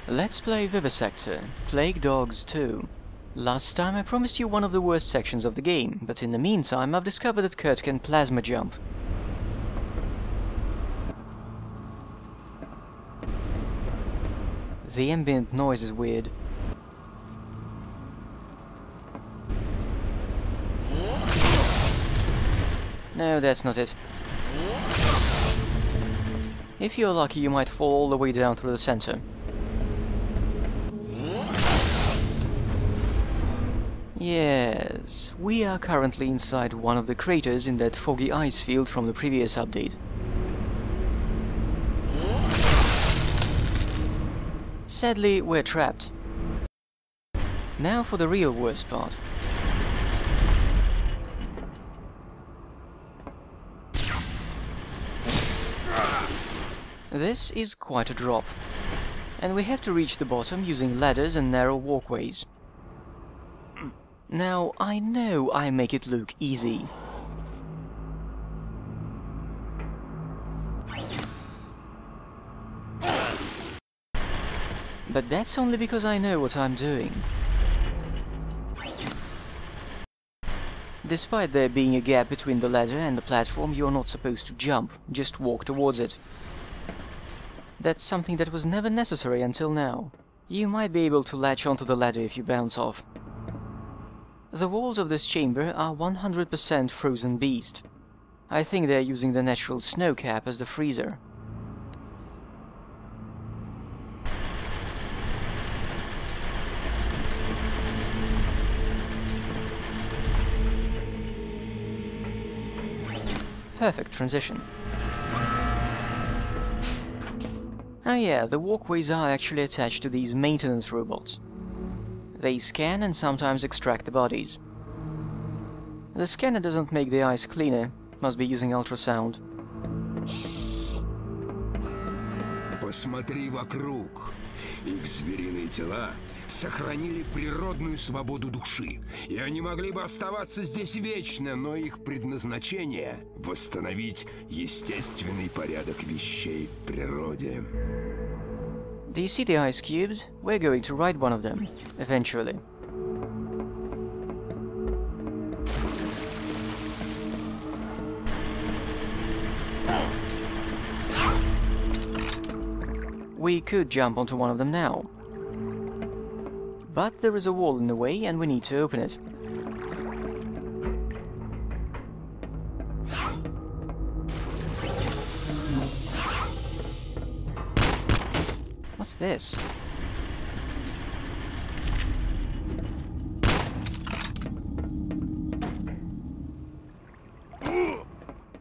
Let's play Vivisector, Plague Dogs 2. Last time I promised you one of the worst sections of the game, but in the meantime I've discovered that Kurt can plasma jump. The ambient noise is weird. No, that's not it. If you're lucky, you might fall all the way down through the center. Yes, we are currently inside one of the craters in that foggy ice field from the previous update. Sadly, we're trapped. Now for the real worst part. This is quite a drop, and we have to reach the bottom using ladders and narrow walkways. Now, I know I make it look easy. But that's only because I know what I'm doing. Despite there being a gap between the ladder and the platform, you're not supposed to jump, just walk towards it. That's something that was never necessary until now. You might be able to latch onto the ladder if you bounce off. The walls of this chamber are 100% frozen beast. I think they're using the natural snow cap as the freezer. Perfect transition. Oh yeah, the walkways are actually attached to these maintenance robots. They scan and sometimes extract the bodies. The scanner doesn't make the ice cleaner, must be using ultrasound. Посмотри вокруг. Их звериные тела сохранили природную свободу души, и они могли бы оставаться здесь вечно, но их предназначение — восстановить естественный порядок вещей в природе. Do you see the ice cubes? We're going to ride one of them, eventually. We could jump onto one of them now. But there is a wall in the way and we need to open it. What's this?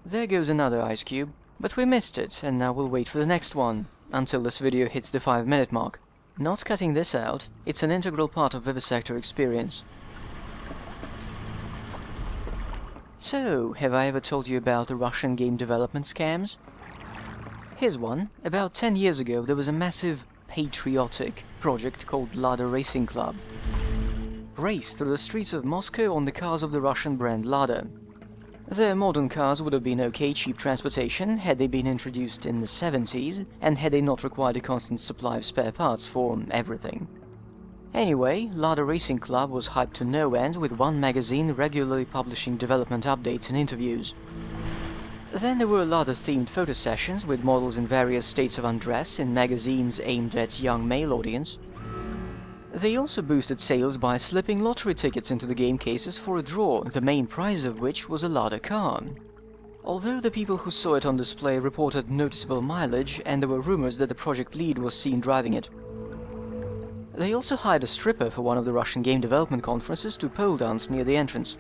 There goes another ice cube, but we missed it, and now we'll wait for the next one, until this video hits the 5-minute mark. Not cutting this out, it's an integral part of Vivisector experience. So, have I ever told you about the Russian game development scams? Here's one. About 10 years ago there was a massive patriotic project called Lada Racing Club. Race through the streets of Moscow on the cars of the Russian brand Lada. The modern cars would have been okay cheap transportation had they been introduced in the 70s and had they not required a constant supply of spare parts for everything. Anyway, Lada Racing Club was hyped to no end, with one magazine regularly publishing development updates and interviews. Then there were Lada-themed photo sessions with models in various states of undress in magazines aimed at young male audience. They also boosted sales by slipping lottery tickets into the game cases for a draw, the main prize of which was a Lada car. Although the people who saw it on display reported noticeable mileage, and there were rumors that the project lead was seen driving it. They also hired a stripper for one of the Russian game development conferences to pole dance near the entrance.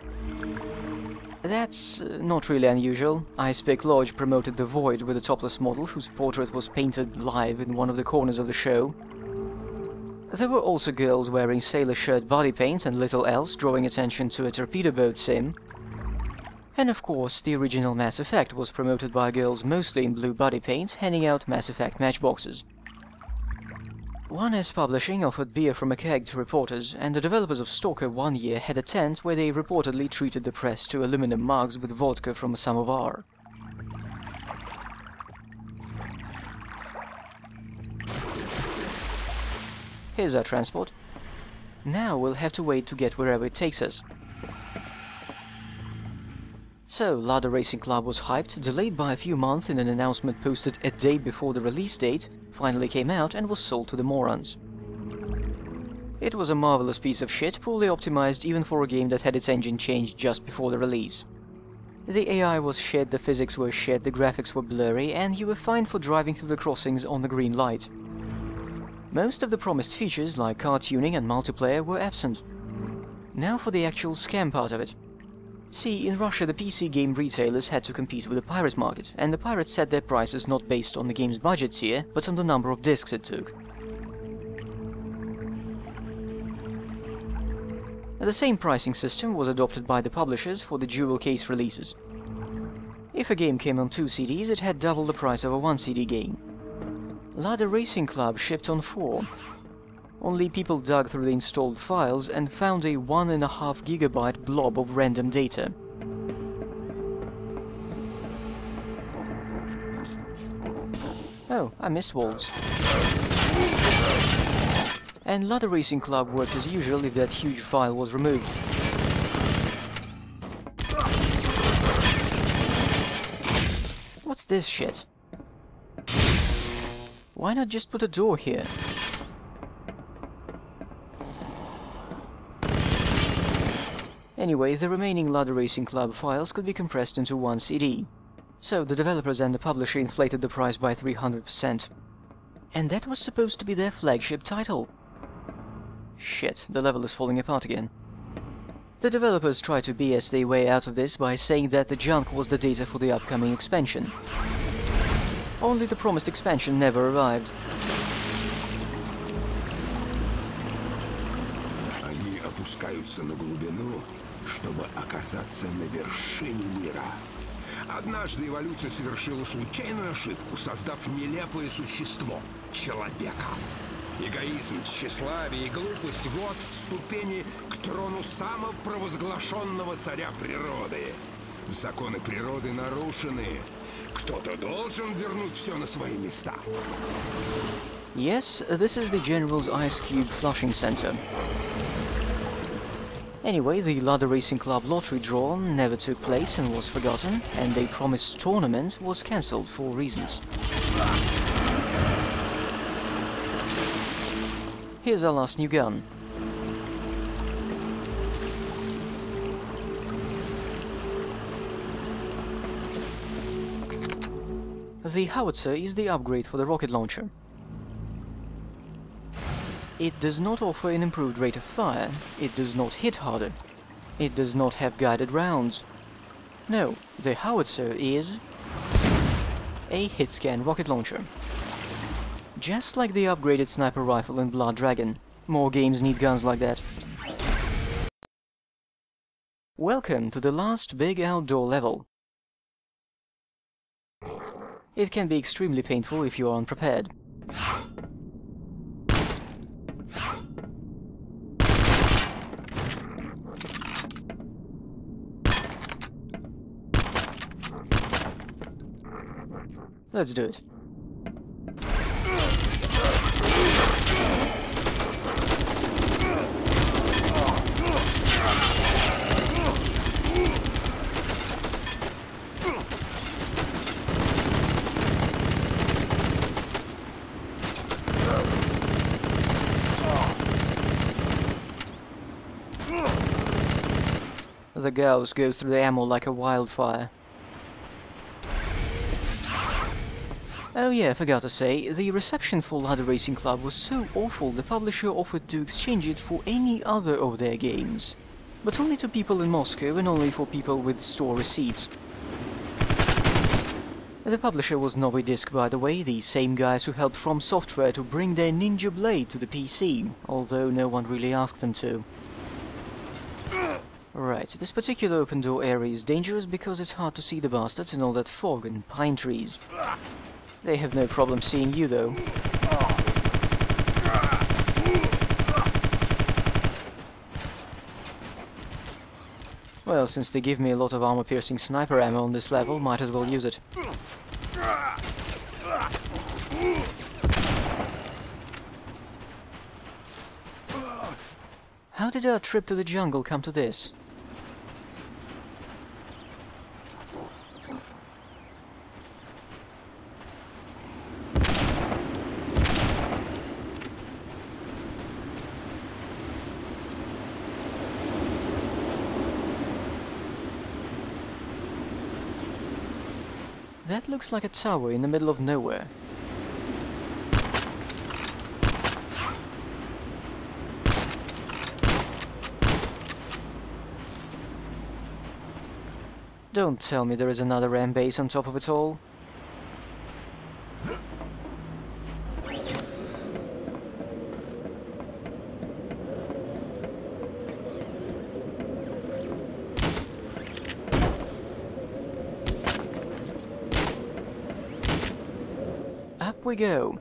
That's not really unusual. Icepick Lodge promoted the Void with a topless model whose portrait was painted live in one of the corners of the show. There were also girls wearing sailor shirt body paint and little else, drawing attention to a torpedo boat sim. And of course, the original Mass Effect was promoted by girls mostly in blue body paint, handing out Mass Effect matchboxes. 1S Publishing offered beer from a keg to reporters, and the developers of Stalker 1 year had a tent where they reportedly treated the press to aluminum mugs with vodka from a samovar. Here's our transport. Now we'll have to wait to get wherever it takes us. So, Ladder Racing Club was hyped, delayed by a few months in an announcement posted a day before the release date, finally came out and was sold to the morons. It was a marvelous piece of shit, poorly optimized even for a game that had its engine changed just before the release. The AI was shit, the physics were shit, the graphics were blurry, and you were fine for driving through the crossings on the green light. Most of the promised features, like car tuning and multiplayer, were absent. Now for the actual scam part of it. See, in Russia the PC game retailers had to compete with the pirate market, and the pirates set their prices not based on the game's budget tier, but on the number of discs it took. The same pricing system was adopted by the publishers for the dual case releases. If a game came on 2 CDs, it had double the price of a 1 CD game. Ladder Racing Club shipped on 4. Only people dug through the installed files and found a 1.5 GB blob of random data. Oh, I missed walls. And Ladder Racing Club worked as usual if that huge file was removed. What's this shit? Why not just put a door here? Anyway, the remaining Ladder Racing Club files could be compressed into 1 CD. So the developers and the publisher inflated the price by 300%. And that was supposed to be their flagship title. Shit, the level is falling apart again. The developers tried to BS their way out of this by saying that the junk was the data for the upcoming expansion. Only the promised expansion never arrived. Они опускаются на глубину, чтобы оказаться на вершине мира. Однажды эволюция совершила случайную ошибку, создав нелепое существо — человека. Эгоизм, тщеславие и глупость — вот ступени к трону самопровозглашенного царя природы. Законы природы нарушены. Кто-то должен вернуть все на свои места. Yes, this is the General's Ice Cube Flushing Center. Anyway, the Ladder Racing Club lottery draw never took place and was forgotten, and the promised tournament was cancelled for reasons. Here's our last new gun. The howitzer is the upgrade for the rocket launcher. It does not offer an improved rate of fire, it does not hit harder, it does not have guided rounds. No, the howitzer is a hit-scan rocket launcher. Just like the upgraded sniper rifle in Blood Dragon. More games need guns like that. Welcome to the last big outdoor level. It can be extremely painful if you are unprepared. Let's do it. The Gauss goes through the ammo like a wildfire. Oh yeah, I forgot to say, the reception for Ladder Racing Club was so awful the publisher offered to exchange it for any other of their games. But only to people in Moscow and only for people with store receipts. The publisher was Novidisk, by the way, the same guys who helped From Software to bring their Ninja Blade to the PC, although no one really asked them to. Right, this particular open door area is dangerous because it's hard to see the bastards in all that fog and pine trees. They have no problem seeing you, though. Well, since they give me a lot of armor-piercing sniper ammo on this level, might as well use it. How did our trip to the jungle come to this? That looks like a tower in the middle of nowhere. Don't tell me there is another RAM base on top of it all. Up we go.